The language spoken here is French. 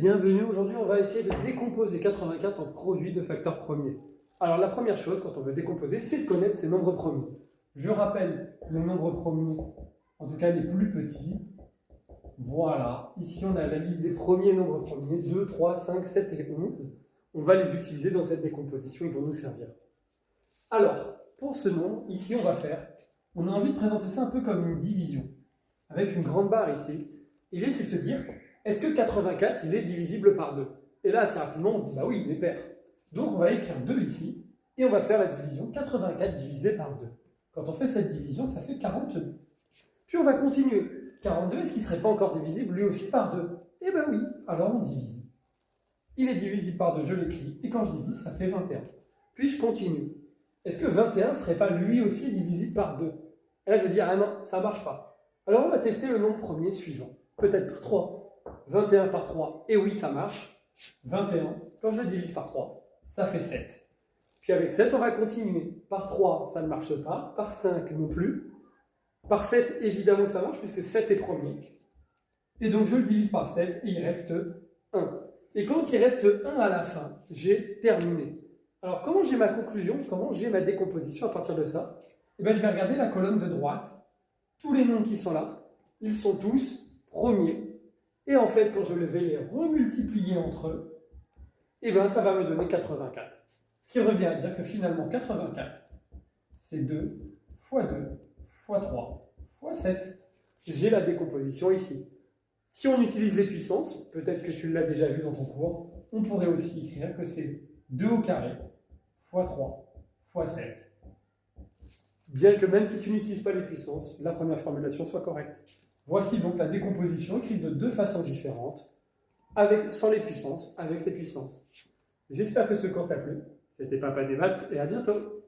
bienvenue. Aujourd'hui, on va essayer de décomposer 84 en produits de facteurs premiers. Alors, la première chose, quand on veut décomposer, c'est de connaître ses nombres premiers. Je rappelle les nombres premiers, en tout cas les plus petits. Voilà, ici on a la liste des premiers nombres premiers, 2, 3, 5, 7 et 11. On va les utiliser dans cette décomposition, ils vont nous servir. Alors, pour ce nombre, ici on a envie de présenter ça un peu comme une division, avec une grande barre ici. L'idée c'est de se dire, est-ce que 84 il est divisible par 2? Et là assez rapidement on se dit, bah oui, il est pair. Donc on va écrire 2 ici, et on va faire la division 84 divisé par 2. Quand on fait cette division, ça fait 42. Puis on va continuer. 42, est-ce qu'il ne serait pas encore divisible lui aussi par 2? Eh bien oui, alors on divise. Il est divisible par 2, je l'écris, et quand je divise, ça fait 21. Puis je continue. Est-ce que 21 ne serait pas lui aussi divisible par 2? Et là je vais dire, ah non, ça ne marche pas. Alors on va tester le nombre premier suivant. Peut-être par 3. 21 par 3, et oui, ça marche. 21, quand je le divise par 3, ça fait 7. Puis avec 7, on va continuer. Par 3, ça ne marche pas. Par 5, non plus. Par 7, évidemment que ça marche, puisque 7 est premier. Et donc, je le divise par 7, et il reste 1. Et quand il reste 1 à la fin, j'ai terminé. Alors, comment j'ai ma conclusion? Comment j'ai ma décomposition à partir de ça? Eh bien, je vais regarder la colonne de droite. Tous les nombres qui sont là, ils sont tous premiers. Et en fait, quand je vais les remultiplier entre eux, eh bien, ça va me donner 84. Ce qui revient à dire que finalement, 84, c'est 2 fois 2 fois 3 fois 7. J'ai la décomposition ici. Si on utilise les puissances, peut-être que tu l'as déjà vu dans ton cours, on pourrait aussi écrire que c'est 2 au carré fois 3 fois 7. Bien que même si tu n'utilises pas les puissances, la première formulation soit correcte. Voici donc la décomposition écrite de deux façons différentes, sans les puissances, avec les puissances. J'espère que ce cours t'a plu. C'était Papa des maths et à bientôt.